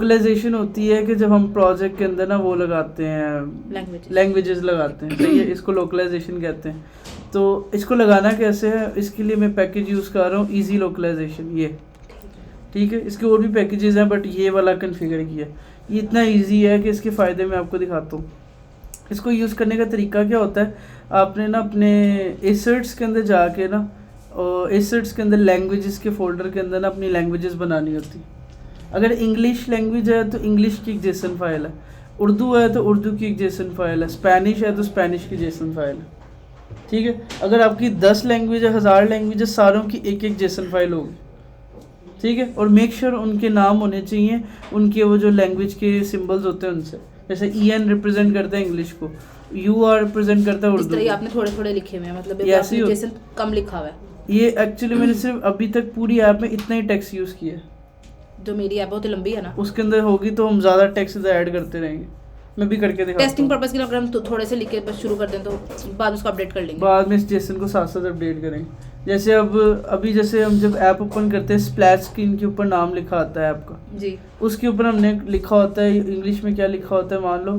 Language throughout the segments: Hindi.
लोकलाइजेशन होती है कि जब हम प्रोजेक्ट के अंदर ना वो लगाते हैं लैंग्वेजेस लगाते हैं, सही है, इसको लोकलाइजेशन कहते हैं। तो इसको लगाना कैसे है, इसके लिए मैं पैकेज यूज़ कर रहा हूँ इजी लोकलाइजेशन, ये ठीक है। इसके और भी पैकेजेस हैं बट ये वाला कन्फिगर किया है। ये इतना इजी है कि इसके फ़ायदे मैं आपको दिखाता हूँ। इसको यूज़ करने का तरीका क्या होता है, आपने ना अपने एसेट्स के अंदर जाके ना, और एसेट्स के अंदर लैंग्वेजेस के फोल्डर के अंदर ना अपनी लैंग्वेजेस बनानी होती है। अगर इंग्लिश लैंग्वेज है तो इंग्लिश की एक जेसन फाइल है, उर्दू है तो उर्दू की एक जेसन फाइल है, स्पेनिश है तो स्पेनिश की जेसन फाइल है, ठीक है। अगर आपकी 10 लैंग्वेज है, 1000 लैंग्वेज है, सारों की एक एक जेसन फाइल होगी, ठीक है। और मेक श्योर उनके नाम होने चाहिए उनके वो जो लैंग्वेज के सिंबल्स होते हैं उनसे, जैसे EN रिप्रेजेंट करता है इंग्लिश को, UR रिप्रेजेंट करता है उर्दू को। आपने थोड़े थोड़े लिखे हुए हैं, मतलब आपने जेसन कम लिखा हुआ है। ये एक्चुअली मैंने सिर्फ अभी तक पूरी ऐप में इतना ही टेक्स्ट यूज़ किया है। जो मेरी ऐप बहुत लंबी है ना, उसके अंदर होगी तो हम ज़्यादा टेक्स्ट ऐड करते रहेंगे। मैं भी करके दिखाता हूँ। टेस्टिंग पर्पस के लिए अगर हम थोड़े से लिख के बस शुरू कर दें तो बाद में उसको अपडेट कर लेंगे, बाद में इस जेसन को साथ साथ अपडेट करेंगे। जैसे अभी जैसे हम जब ऐप ओपन करते हैं, स्प्लैश स्क्रीन के ऊपर नाम लिखा आता है ऐप का जी, उसके ऊपर हमने लिखा होता है इंग्लिश में क्या लिखा होता है, मान लो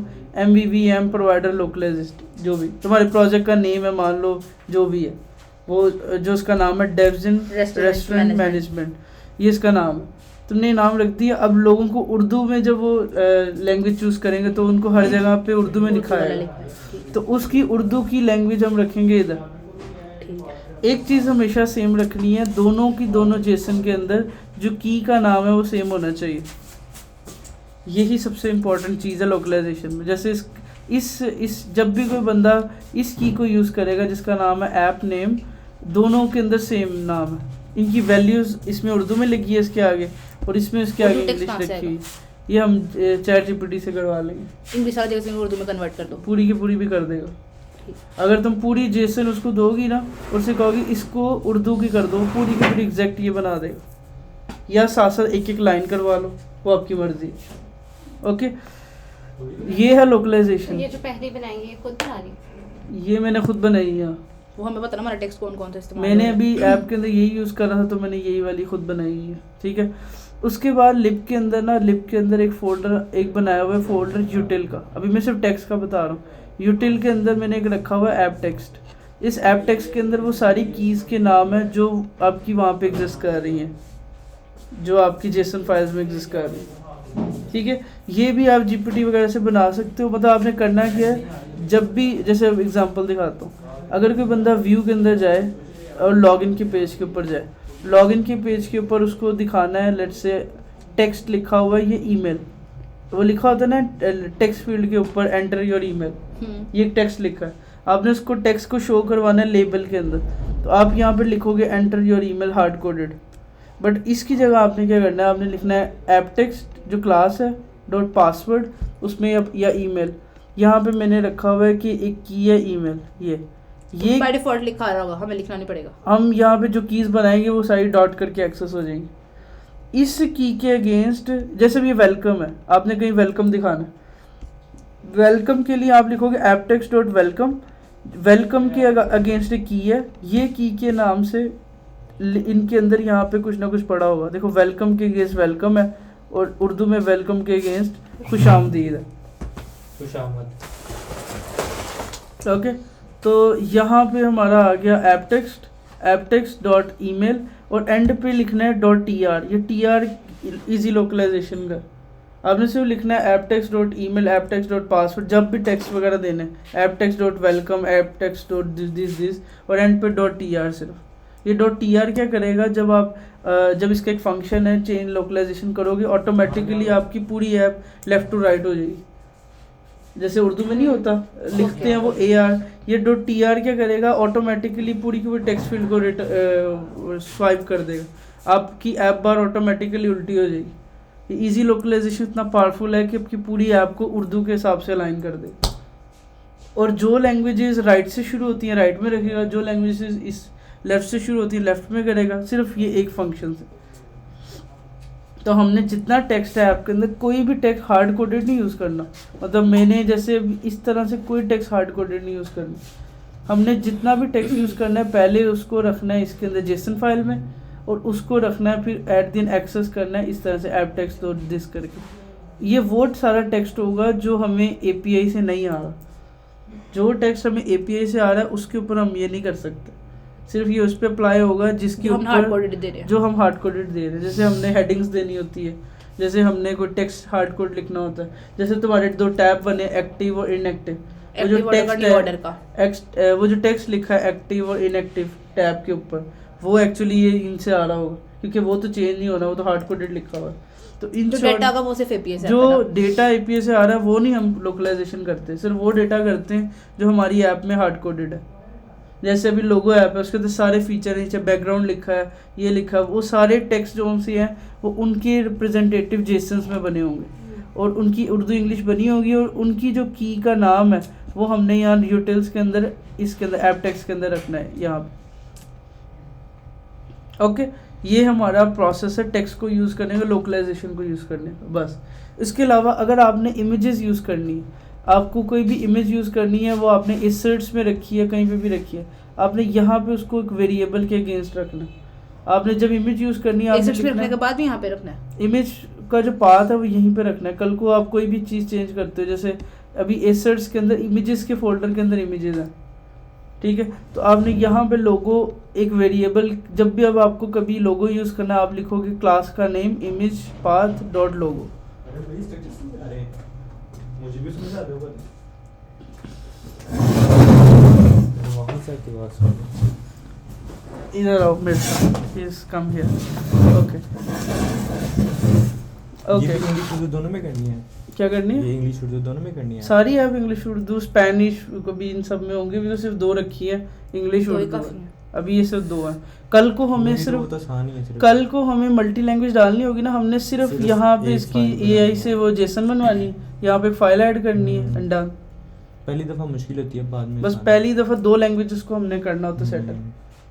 MVVM प्रोवाइडर लोकलाइजेस्ट, जो भी तुम्हारे प्रोजेक्ट का नेम है, मान लो जो भी है वो, जो उसका नाम है डेव्स इन रेस्टोरेंट मैनेजमेंट, ये इसका नाम है, तुमने ये नाम रख दिया। अब लोगों को उर्दू में जब वो लैंग्वेज चूज़ करेंगे तो उनको हर जगह पे उर्दू में लिखा है, तो उसकी उर्दू की लैंग्वेज हम रखेंगे इधर। एक चीज़ हमेशा सेम रखनी है, दोनों की दोनों जेसन के अंदर जो की का नाम है वो सेम होना चाहिए। यही सबसे इम्पोर्टेंट चीज़ है लोकलाइजेशन में। जैसे इस जब भी कोई बंदा इस की को यूज़ करेगा जिसका नाम है ऐप नेम, दोनों के अंदर सेम नाम है, इनकी वैल्यूज़ इसमें उर्दू में लिखी है इसके आगे और इसमें इसके आगे इंग्लिश लिखी है। ये हम चैट GPT से करवा लेंगे, इंग्लिश वाला जेसन उर्दू में कन्वर्ट कर दो, पूरी की पूरी भी कर देगा। अगर तुम पूरी जेसन उसको दोगी ना, उससे कहोगी इसको उर्दू की कर दो, पूरी की पूरी एग्जैक्ट ये बना देगा, या साथ साथ एक एक लाइन करवा लो, वो आपकी मर्जी। ओके, ये है लोकलाइजेशन। ये जो पहले बनाई है खुद बना रही, ये मैंने खुद बनाई है। वो हमें पता ना हमारा टेक्स्ट कौन कौन सा इस्तेमाल, मैंने अभी ऐप के अंदर यही यूज़ कर रहा था तो मैंने यही वाली खुद बनाई है, ठीक है। उसके बाद लिप के अंदर ना, लिप के अंदर एक फोल्डर एक बनाया हुआ है, फोल्डर यूटिल का। अभी मैं सिर्फ टेक्स्ट का बता रहा हूँ। यूटिल के अंदर मैंने एक रखा हुआ है ऐप टेक्स्ट। इस ऐप टेक्स्ट के अंदर वो सारी कीज़ के नाम है जो आपकी वहाँ पे एग्जिस्ट कर रही हैं, जो आपकी जेसन फाइल्स में एग्जिस्ट कर रही हैं, ठीक है। ये भी आप GPT वगैरह से बना सकते हो। मतलब आपने करना क्या है, जब भी, जैसे अब एग्जांपल दिखाता हूँ, अगर कोई बंदा व्यू के अंदर जाए और लॉगिन के पेज के ऊपर जाए, लॉगिन के पेज के ऊपर उसको दिखाना है, लेट्स से टेक्स्ट लिखा हुआ है, ये ईमेल, वो लिखा होता है ना टेक्स्ट फील्ड के ऊपर एंटर योर ईमेल, ये टेक्स्ट लिखा है, आपने उसको टेक्स्ट को शो करवाना है लेबल के अंदर, तो आप यहाँ पर लिखोगे enter your email hard coded. But इसकी जगह आपने क्या करना है, आपने लिखना है ऐप टेक्स्ट जो क्लास है डॉट पासवर्ड, उसमें या ईमेल, यहाँ पे मैंने रखा हुआ है कि एक की है ईमेल, ये बाय डिफॉल्ट लिखा आ रहा होगा, हमें लिखना नहीं पड़ेगा। हम यहाँ पे जो कीज़ बनाएंगे वो सारी डॉट करके एक्सेस हो जाएंगी। इस की के अगेंस्ट, जैसे भी वेलकम है, आपने कहीं वेलकम दिखाना है, वेलकम के लिए आप लिखोगे app text dot welcome, welcome के अगेंस्ट की है, ये की के नाम से इनके अंदर यहाँ पे कुछ ना कुछ पड़ा होगा। देखो वेलकम के अगेंस्ट वेलकम है और उर्दू में वेलकम के अगेंस्ट खुशामदीद है, खुशामद। ओके, तो यहाँ पे हमारा आ गया ऐप टेक्स्ट डॉट ईमेल, और एंड पे लिखना है डॉट TR। ये TR इजी लोकलाइजेशन का, आपने सिर्फ लिखना है app text dot email, app text dot password, जब भी टेक्स्ट वगैरह देने, app text dot welcome, app text dot this और एंड पे डॉट TR सिर्फ। ये डॉट TR क्या करेगा, जब आप जब इसका एक फंक्शन है चेन लोकलाइजेशन करोगे, ऑटोमेटिकली आपकी पूरी ऐप लेफ़्ट टू राइट हो जाएगी। जैसे उर्दू में नहीं होता, लिखते हैं वो AR, ये डॉट TR क्या करेगा, ऑटोमेटिकली पूरी की पूरी टेक्स्ट फील्ड को स्वाइप कर देगा, आपकी ऐप बार ऑटोमेटिकली उल्टी हो जाएगी। ये इजी लोकलाइजेशन इतना पावरफुल है कि आपकी पूरी ऐप को उर्दू के हिसाब से अलाइन कर दे। और जो लैंग्वेजेस राइट से शुरू होती हैं राइट में रखेगा, जो लैंग्वेजेस इस लेफ़्ट से शुरू होती है लेफ़्ट में करेगा, सिर्फ ये एक फंक्शन से। तो हमने जितना टेक्स्ट है ऐप के अंदर, कोई भी टेक्स्ट हार्ड कोडेड नहीं यूज़ करना। मतलब मैंने जैसे इस तरह से कोई टेक्स्ट हार्ड कोडेड नहीं यूज़ करना। हमने जितना भी टेक्स्ट यूज़ करना है पहले उसको रखना है इसके अंदर जेसन फाइल में, और उसको रखना है फिर एट दिन एक्सेस करना है इस तरह से ऐप टेक्स्ट और दिस करके। ये वो सारा टेक्स्ट होगा जो हमें एपीआई से नहीं आ रहा। जो टेक्स्ट हमें एपीआई से आ रहा है उसके ऊपर हम ये नहीं कर सकते, सिर्फ ये उस पर अप्लाई होगा जिसके जो हम हार्ड ऊपर कोडेड दे रहे हैं। जो हम हार्ड कोडेड दे रहे हैं। जैसे हमने हेडिंग्स देनी होती है, जैसे हमने कोई टेक्स्ट हार्ड कोड लिखना होता है, जैसे तुम्हारे 2 टैब बने एक्टिव और इनएक्टिव, वो जो Active order का, टेक्स्ट new order का। है वो जो टेक्स्ट लिखा है एक्टिव और इनएक्टिव टैब के ऊपर, वो एक्चुअली ये इनसे आ रहा होगा, क्योंकि वो तो चेंज नहीं होना, वो तो हार्ड कोडेड लिखा हुआ है। तो इन जो short, डेटा का वो सिर्फ एपीआई से जो आता है। डेटा एपीआई से आ रहा है वो नहीं हम लोकलाइजेशन करते, सिर्फ वो डेटा करते हैं जो हमारी ऐप में हार्ड कोडेड है। जैसे अभी लोगो ऐप है, उसके अंदर सारे फीचर नीचे बैकग्राउंड लिखा है, ये लिखा है, वो सारे टेक्स्ट जो उनसे हैं वो उनके रिप्रेजेंटेटिव जेसन्स में बने होंगे और उनकी उर्दू इंग्लिश बनी होगी, और उनकी जो की का नाम है वो हमने यहाँ यूटिल्स के अंदर, इसके अंदर ऐप टेक्स्ट के अंदर रखना है यहाँ पे। ओके, ये हमारा प्रोसेस है टेक्स्ट को यूज़ करने का, लोकलाइजेशन को यूज़ करने का, बस। इसके अलावा अगर आपने इमेजेस यूज़ करनी है, आपको कोई भी इमेज यूज़ करनी है, वो आपने इंसर्ट्स में रखी है, कहीं पे भी रखी है, आपने यहाँ पे उसको एक वेरिएबल के अगेंस्ट रखना है। आपने जब इमेज यूज़ करनी है, एक्सेप्ट रखने के बाद भी यहाँ पे रखना है। इमेज का जो पाथ है वो यहीं पे रखना है। कल को आप कोई भी चीज़ चेंज करते हो, जैसे अभी एसेट्स के अंदर इमेजेस के फोल्डर के अंदर इमेजेस हैं, ठीक है, तो आपने यहाँ पे लोगो एक वेरिएबल, जब भी अब आपको कभी लोगो यूज़ करना है, आप लिखोगे क्लास का नेम इमेज पाथ डॉट लोगो। मुझे भी समझा दो पर वहाँ से की बात सुन। इधर आओ मेरे साथ, please come here. Okay okay, English Urdu दोनों में करनी है? क्या करनी ये है? इंग्लिश उर्दू दोनों में करनी है? सारी ऐप इंग्लिश उर्दू स्पेनिश कभी इन सब में होंगे, अभी तो सिर्फ 2 रखी है, इंग्लिश दो ही उर्दू काफी है। है। अभी ये सिर्फ 2 है। कल को हमें नहीं, तो सिर्फ वो तो आसान ही है सिर्फ। कल को हमें मल्टी लैंग्वेज डालनी होगी ना, हमने सिर्फ यहाँ पे एक इसकी फाइल बनानी एआई है। से वो जेसन बनवानी है, यहाँ पे फाइल ऐड करनी है एंड डन। पहली दफा मुश्किल होती है, बाद में बस आसान। पहली दफा 2 लैंग्वेजेस को हमने करना होता सेटल,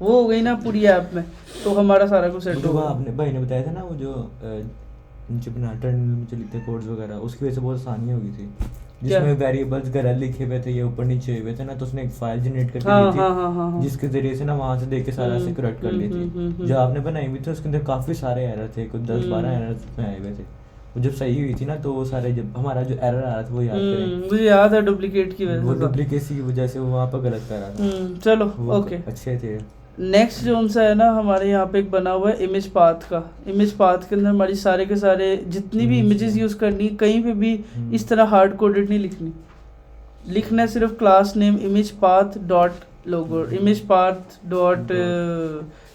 वो हो गई ना पूरी ऐप में, तो हमारा सारा कुछ वो सेट तो हो वो गया। आपने भाई ने बताया था ना, वो जो नीचे बना टर्मिनल में जो लिखते कोड्स वगैरह, उसकी वजह से बहुत आसानी हो गई थी, जिसमें वेरिएबल्स वगैरह लिखे हुए थे, ये ऊपर नीचे हुए थे ना, तो उसने एक फाइल जनरेट करके हाँ दी हाँ हाँ हाँ थी, हाँ। जिसके जरिए से ना वहाँ से देख के सारा से करेक्ट कर ली थी। जो आपने बनाई हुई थी उसके अंदर काफी सारे एरर थे, कुछ 10-12 एरर में आए हुए थे। वो जब सही हुई थी ना, तो वो सारे जब हमारा जो एरर आ रहा था वो याद करें, मुझे याद है डुप्लीकेट की वजह वो से। डुप्लीकेसी की वजह से वो वहाँ पर गलत कर रहा था। चलो वो ओके। अच्छे थे। नेक्स्ट जो उनसा है ना, हमारे यहाँ पे एक बना हुआ है इमेज पाथ का। इमेज पाथ के अंदर हमारी सारे के सारे जितनी भी इमेजेस यूज़ करनी, कहीं पे भी इस तरह हार्ड कोडेड नहीं लिखनी, लिखना है सिर्फ class name image path dot logo, image path dot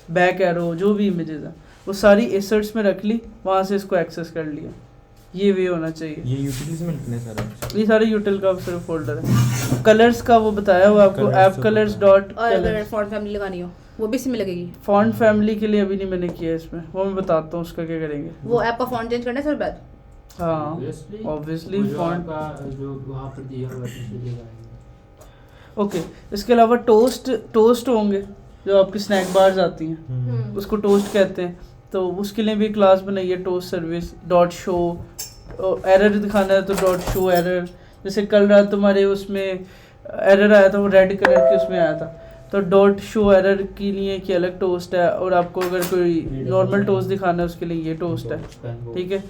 back arrow, जो भी इमेजेस हैं वो सारी एसेट्स में रख ली, वहाँ से इसको एक्सेस कर लिया। ये वे होना चाहिए। ये यूटिलिटीज में लिखने सारा। ये सारे यूटिल का सिर्फ फोल्डर है। कलर्स का वो बताया हुआ आपको, Colours ऐप तो कलर्स पता डॉट और अगर फॉन्ट फैमिली लगानी हो वो भी इसमें लगेगी। फॉन्ट फैमिली के लिए अभी नहीं मैंने किया इसमें, वो मैं बताता हूँ उसका क्या करेंगे। वो ऐप का फॉन्ट चेंज करना है सर बाद। हाँ Obviously, ऑब्वियसली वो जो फॉन्ट। आपका जो वहाँ पर दिया हुआ है उसमें लगाएंगे। ओके, इसके अलावा टोस्ट होंगे जो आपकी स्नैक बार्स आती हैं, उसको टोस्ट कहते हैं, तो उसके लिए भी क्लास बनाई है toast service dot show. Error दिखाना है तो डॉट शो एरर। जैसे कल रात तुम्हारे उसमें एरर आया था, वो रेड कलर के उसमें आया था, तो डॉट शो एरर के लिए की अलग टोस्ट है, और आपको अगर कोई नॉर्मल टोस्ट दिखाना है उसके लिए ये टोस्ट है, ठीक है।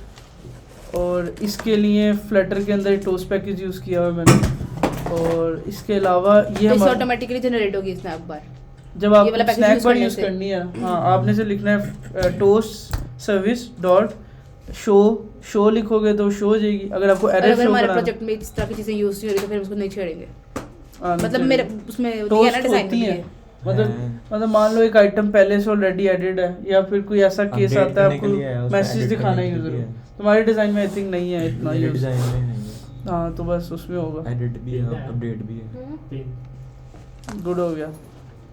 और इसके लिए फ्लटर के अंदर टोस्ट पैकेज यूज़ किया हुआ है मैंने। और इसके अलावा ये तो हमारा ऑटोमेटिकली जनरेट होगी स्नैप बार। जब ये आप वाला package स्नैक use बार करने यूज़ से। करनी है, हाँ आपने से लिखना है टोस्ट सर्विस डॉट शो लिखोगे तो शो हो जाएगी। अगर आपको और एरर अगर शो हमारे कराना प्रोजेक्ट में इस तरह की चीजें यूज नहीं हो रही तो फिर उसको नहीं छेड़ेंगे। हाँ, मतलब नहीं मेरे चलेगा। उसमें दिया ना टोस्ट डिजाइन होती में है, दिए। मतलब हाँ। मतलब मान लो एक आइटम पहले से ऑलरेडी एडिड है, या फिर कोई ऐसा केस Update आता है करने के लिए है, आपको उसको मैसेज edit दिखाना करने ही के यूजर लिए को। है। तुम्हारे डिज़ाइन में आई थिंक नहीं है इतना मेरे यूज। डिजाइन में है ये। हाँ तो बस उसमें होगा, एडिट भी है, अपडेट भी है। पिन। गुड हो गया।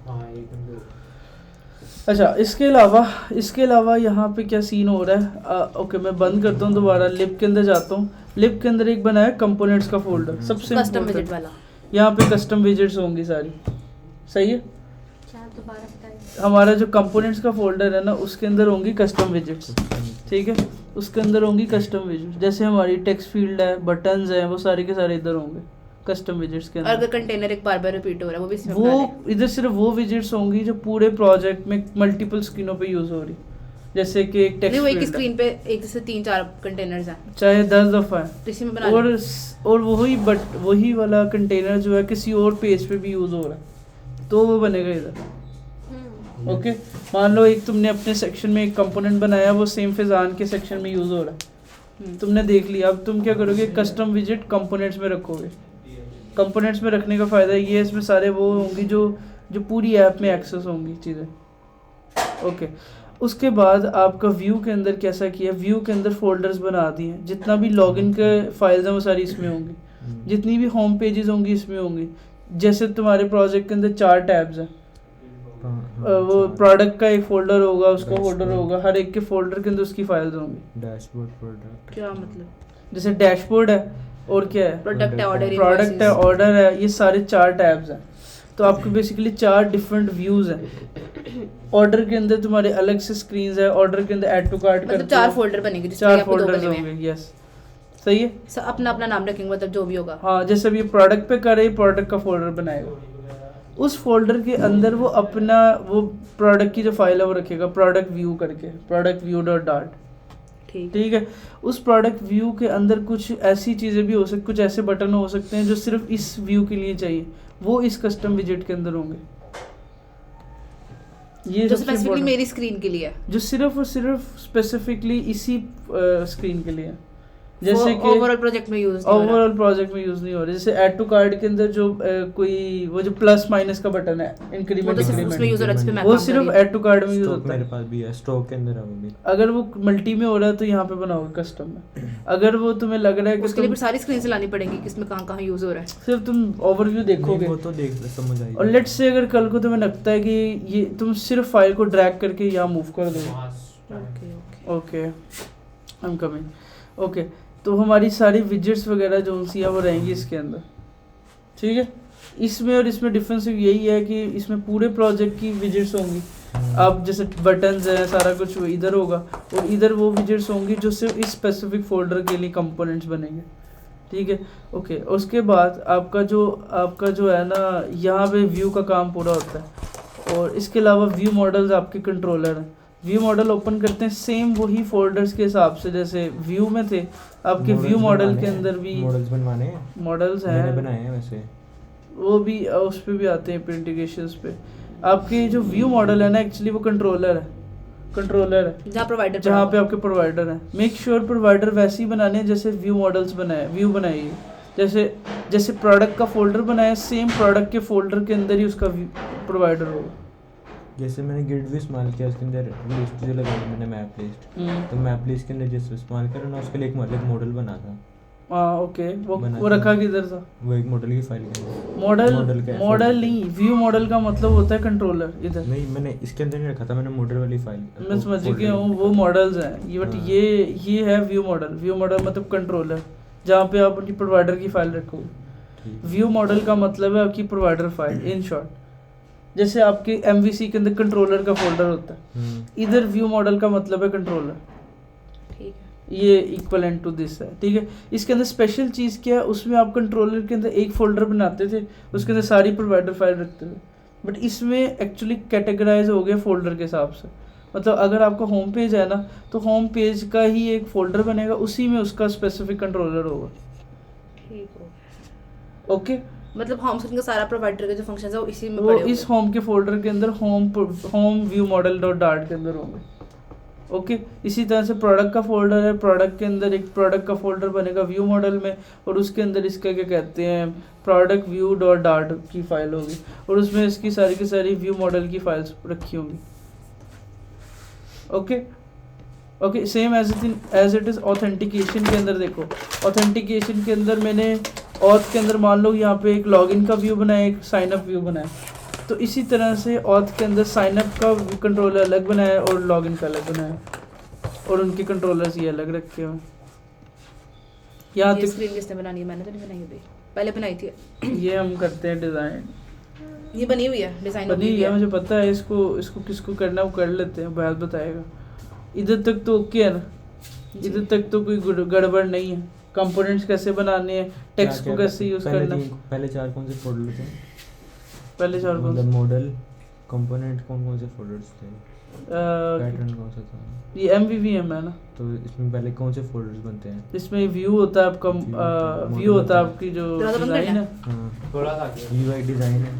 हाँ एकदम दो। अच्छा, इसके अलावा यहाँ पे क्या सीन हो रहा है। ओके, मैं बंद करता हूँ, दोबारा लिप के अंदर जाता हूँ। लिप के अंदर एक बना है कंपोनेंट्स का फोल्डर, सबसे कस्टम important। विजिट वाला। यहाँ पे कस्टम विजेट्स होंगी सारी, सही है। क्या दोबारा बताइए। हमारा जो कंपोनेंट्स का फोल्डर है ना, उसके अंदर होंगी कस्टम विजेट्स, ठीक है। उसके अंदर होंगी कस्टम विजेट्स, जैसे हमारी टेक्स्ट फील्ड है, बटन्स हैं, वो सारे के सारे इधर होंगे कस्टम विजेट्स के और अगर अंदर। कंटेनर एक बार रिपीट हो रहा है वो भी इसमें बना वो है। इधर सिर्फ वो विजेट्स होंगी जो पूरे प्रोजेक्ट में मल्टीपल स्क्रीनों पे यूज़ हो रही। जैसे कि एक नहीं टेक्स्ट वो एक फील्ड स्क्रीन पे एक से 3-4 कंटेनर्स हैं चाहे 10 दफ़ा है, तो इसी में बना लें। और वही बट वही वाला कंटेनर जो है किसी और पेज पे भी यूज़ हो रहा है तो वो बनेगा इधर। ओके, मान लो एक तुमने अपने सेक्शन में एक कंपोनेंट बनाया, वो सेम फिजान के सेक्शन में यूज़ हो रहा है, तुमने देख लिया। अब तुम क्या करोगे, कस्टम विजिट कंपोनेंट्स में रखोगे। कंपोनेंट्स में रखने का फ़ायदा ये है, इसमें सारे वो होंगी जो पूरी ऐप में एक्सेस होंगी चीज़ें। ओके, उसके बाद आपका व्यू के अंदर कैसा किया, व्यू के अंदर फोल्डर्स बना दिए, जितना भी लॉगिन के फाइल्स हैं वो सारी इसमें होंगी, जितनी भी होम पेजेस होंगी इसमें होंगी। जैसे तुम्हारे प्रोजेक्ट के अंदर 4 टैब्स हैं, वो प्रोडक्ट का एक फोल्डर होगा, उसका फोल्डर होगा, हर एक के फोल्डर के अंदर उसकी फाइल्स होंगी। डैशबोर्ड प्रोडक्ट क्या मतलब जैसे डैशबोर्ड है और क्या है, प्रोडक्ट है, ऑर्डर, प्रोडक्ट है, ऑर्डर है, ये सारे 4 टैब्स हैं। तो आपके बेसिकली 4 डिफरेंट व्यूज हैं। ऑर्डर के अंदर तुम्हारे अलग से स्क्रीन्स है, ऑर्डर के अंदर ऐड टू कार्ट मतलब 4 फोल्डर बनेंगे जिसमें 4 आपको 2 फोल्डर्स बने हुए हैं। होंगे। यस, सही है। अपना अपना नाम रखेंगे, मतलब जो भी होगा। हाँ, जैसे अभी प्रोडक्ट पे कर रहे प्रोडक्ट का फोल्डर बनाएगा, उस फोल्डर के अंदर वो अपना वो प्रोडक्ट की जो फाइल है वो रखेगा, प्रोडक्ट व्यू करके, प्रोडक्ट व्यू डॉट डार्ट। ठीक है, उस प्रोडक्ट व्यू के अंदर कुछ ऐसी चीज़ें भी हो सकती, कुछ ऐसे बटन हो सकते हैं जो सिर्फ इस व्यू के लिए चाहिए, वो इस कस्टम विजिट के अंदर होंगे। ये जो सबसे स्पेसिफिकली important- मेरी स्क्रीन के लिए है, जो सिर्फ और सिर्फ स्पेसिफिकली इसी स्क्रीन के लिए है। जैसे कि ओवरऑल प्रोजेक्ट में यूज ओवरऑल प्रोजेक्ट में यूज नहीं हो रहा। जैसे ऐड टू कार्ड के अंदर जो कोई वो जो प्लस माइनस का बटन है, इंक्रीमेंट वो तो सिर्फ उसमें डिक्रीमेंट, यूजर एक्स पे मैं वो काम सिर्फ कर रही ऐड टू कार्ड में यूज स्ट्रोक होता मेरे है। पास भी है, स्ट्रोक के अंदर है वो भी। अगर वो मल्टी में हो रहा है तो यहाँ पे बनाओगे कस्टम में। अगर वो तुम्हें लग रहा है हूं। कि उसके लिए तुम फिर सारी स्क्रीन से लानी पड़ेगी कि इसमें कहाँ यूज हो रहा है। सिर्फ तुम ओवरव्यू देखोगे, नहीं, वो तो देख समझ आई। और लेट्स से अगर कल को तुम्हें लगता है कि ये तुम सिर्फ फाइल को ड्रैग करके यहाँ मूव कर दोगे। Okay, I am coming. Okay, तो हमारी सारी विजेट्स वगैरह जो उनसी है वो रहेंगी इसके अंदर। ठीक है, इसमें और इसमें डिफरेंस यही है कि इसमें पूरे प्रोजेक्ट की विजेट्स होंगी। अब जैसे बटन्स है, सारा कुछ वो इधर होगा, और इधर वो विजेट्स होंगी जो सिर्फ इस स्पेसिफिक फोल्डर के लिए कंपोनेंट्स बनेंगे। ठीक है, ओके। उसके बाद आपका जो है ना, यहाँ पे व्यू का काम पूरा होता है, और इसके अलावा व्यू मॉडल्स आपके कंट्रोलर हैं। व्यू मॉडल ओपन करते हैं सेम वही फोल्डर्स के हिसाब से जैसे व्यू में थे, आपके व्यू मॉडल के अंदर भी मॉडल्स बनवाने हैं, मॉडल्स मैंने हैं, बनाए हैं वैसे। वो भी उस पे भी आते हैं इंटीग्रेशंस पे। आपके जो व्यू मॉडल है ना, एक्चुअली वो कंट्रोलर है जहाँ पे आपके प्रोवाइडर हैं। मेक श्योर प्रोवाइडर वैसे ही बनाने हैं जैसे व्यू मॉडल्स बनाए, व्यू बनाइए। जैसे प्रोडक्ट का फोल्डर बनाया, सेम प्रोडक्ट के फोल्डर के अंदर ही उसका प्रोवाइडर होगा। जैसे मैंने गिल्ड भी इस्तेमाल किया, उसके अंदर लिस्ट जो लगाई मैंने मैप लिस्ट, तो मैप लिस्ट के अंदर जैसे इस्तेमाल करा ना, उसके लिए एक मॉडल बना था। हाँ, ओके। वो रखा किधर था? वो एक मॉडल की फाइल के अंदर। मॉडल नहीं, व्यू मॉडल का मतलब होता है कंट्रोलर। इधर नहीं, मैंने इसके अंदर नहीं रखा था, मैंने मॉडल वाली फाइल। मैं समझ गया हूँ, वो मॉडल्स हैं ये, बट ये है व्यू मॉडल। व्यू मॉडल मतलब कंट्रोलर, जहाँ पे आप अपनी प्रोवाइडर की फाइल रखोगे। व्यू मॉडल का मतलब है आपकी प्रोवाइडर फाइल, इन शॉर्ट। जैसे आपके MVC के अंदर कंट्रोलर का फोल्डर होता है, इधर व्यू मॉडल का मतलब है कंट्रोलर। ठीक है, ये इक्वलेंट टू दिस है। ठीक है, इसके अंदर स्पेशल चीज़ क्या है, उसमें आप कंट्रोलर के अंदर एक फोल्डर बनाते थे, उसके अंदर सारी प्रोवाइडर फाइल रखते थे, बट इसमें एक्चुअली कैटेगराइज हो गया फोल्डर के हिसाब से। मतलब अगर आपका होम पेज है ना, तो होम पेज का ही एक फोल्डर बनेगा, उसी में उसका स्पेसिफिक कंट्रोलर होगा। ठीक हो, ओके, मतलब होम स्क्रीन का सारा प्रोवाइडर के जो फंक्शंस है वो इसी में वो पड़े इस होम के फोल्डर के अंदर home view model dot dart के अंदर होंगे। ओके, इसी तरह से प्रोडक्ट का फोल्डर है, प्रोडक्ट के अंदर एक प्रोडक्ट का फोल्डर बनेगा व्यू मॉडल में, और उसके अंदर इसका क्या कहते हैं, प्रोडक्ट व्यू डॉट डार्ट की फाइल होगी, और उसमें इसकी सारी की सारी व्यू मॉडल की फाइल्स रखी होंगी। Okay, same as it is authentication के अंदर देखो। ऑथेंटिकेशन के अंदर मैंने ऑथ के अंदर मान लो यहाँ पे एक लॉगिन का व्यू बनाया, एक साइन अप व्यू बनाया, तो इसी तरह से ऑथ के अंदर साइन अप का कंट्रोलर अलग बनाया और लॉगिन का अलग बनाया, और उनके कंट्रोलर्स ये अलग रखे हुए। यहाँ ये तक स्क्रीन किसने बनानी है? मैंने तो नहीं बनाई अभी, पहले बनाई थी। ये हम करते हैं डिज़ाइन, ये बनी हुई है, डिजाइन बनी हुई है, है। मुझे पता है। इसको किसको करना है वो कर लेते हैं, बात बताएगा। इधर तक तो ओके है ना, इधर तक तो कोई गड़बड़ नहीं है। कंपोनेंट्स कैसे बनाने हैं, टेक्स्ट को कैसे यूज़ करना है। पहले 4 कौन से फोल्डर थे? पहले 4 मतलब मॉडल, कंपोनेंट, कौन से फोल्डर्स थे? पैटर्न कौन सा था? ये MVVM है ना, तो इसमें पहले कौन से फोल्डर्स बनते हैं? इसमें व्यू होता है आपका, व्यू होता है आपकी जो थोड़ा सा बंद डिज़ाइन है, हाँ, थोड़ा सा आगे। UI डिज़ाइन है,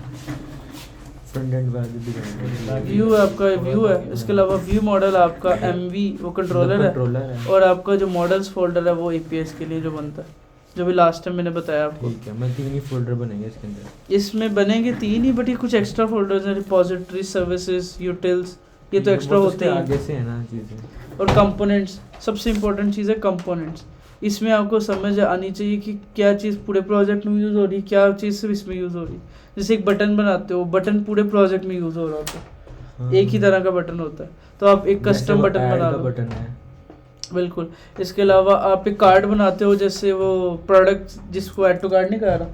फ्रंट एंड बैक डिज़ाइन है, व्यू है आपका, व्यू है। इसके अलावा व्यू मॉडल आपका MV वो कंट्रोलर कंट्रोलर है, है। और आपका जो मॉडल्स फोल्डर है वो APIs के लिए जो बनता है, जो भी लास्ट टाइम मैंने बताया आपको। ठीक है, मैं 3 ही फोल्डर बनेंगे इसके अंदर। इसमें बनेंगे 3 ही, बट ये कुछ एक्स्ट्रा फोल्डर्स हैं, रिपोजिटरी, सर्विसेज, यूटिल्स, ये तो एक्स्ट्रा वो होते उसके हैं। आगे से है ना चीज़ें। और कंपोनेंट्स, सबसे इम्पोर्टेंट चीज़ है कंपोनेंट्स। इसमें आपको समझ आनी चाहिए कि क्या चीज़ पूरे प्रोजेक्ट में यूज़ हो रही है, क्या चीज़ सिर्फ इसमें यूज़ हो रही है। जैसे एक बटन बनाते हो, बटन पूरे प्रोजेक्ट में यूज़ हो रहा होता है, हाँ। एक ही तरह का बटन होता है, तो आप एक जैसे कस्टम वो बटन add बना का लो। बटन है। बिल्कुल। इसके अलावा आप एक कार्ड बनाते हो, जैसे वो प्रोडक्ट जिसको ऐड टू कार्ड नहीं कह रहा,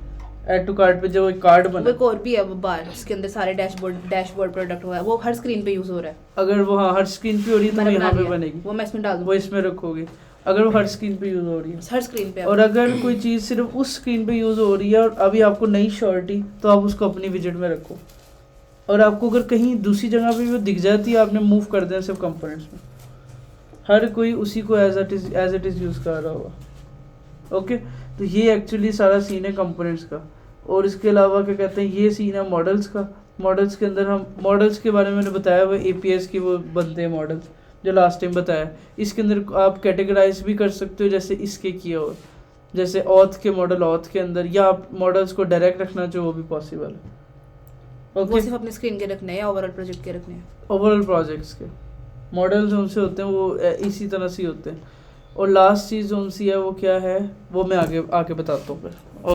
ऐड टू कार्ड पे जो एक कार्ड वो बना, एक और भी है वो बार, इसके अंदर सारे डैशबोर्ड प्रोडक्ट हुआ है, वो हर स्क्रीन पे यूज हो रहा है। अगर वो हाँ हर स्क्रीन पे हो रही है तो मैंने यहाँ बना पे लिया। बनेगी, वो मैं इसमें डाल वो दूँ, इसमें रखोगे। अगर वो हर स्क्रीन पे यूज़ हो रही है, हर स्क्रीन पे। और अगर कोई चीज़ सिर्फ उस स्क्रीन पे यूज़ हो रही है और अभी आपको नहीं श्योरिटी, तो आप उसको अपनी विजिट में रखो। और आपको अगर कहीं दूसरी जगह पे वो दिख जाती है, आपने मूव कर देना सिर्फ कंपोनेंट्स में, हर कोई उसी को एज इट इज़ यूज़ कर रहा होगा। ओके, तो ये एक्चुअली सारा सीन है कंपोनेंट्स का। और इसके अलावा क्या कहते हैं, ये सीन है मॉडल्स का। मॉडल्स के अंदर हम मॉडल्स के बारे में मैंने बताया, वो APIs की वो बनते हैं मॉडल्स, जो लास्ट टाइम बताया। इसके अंदर आप कैटेगराइज भी कर सकते हो, जैसे इसके किया हो, जैसे ऑथ के मॉडल ऑथ के अंदर, या आप मॉडल्स को डायरेक्ट रखना चाहो वो भी पॉसिबल है। वो ओके, सिर्फ अपने स्क्रीन के रखने हैं या ओवरऑल प्रोजेक्ट के रखने हैं? ओवरऑल प्रोजेक्ट्स के मॉडल्स उनसे होते हैं, वो इसी तरह से ही होते हैं। और लास्ट चीज़ जो उनसी है वो क्या है, वो मैं आगे आके बताता हूँ फिर।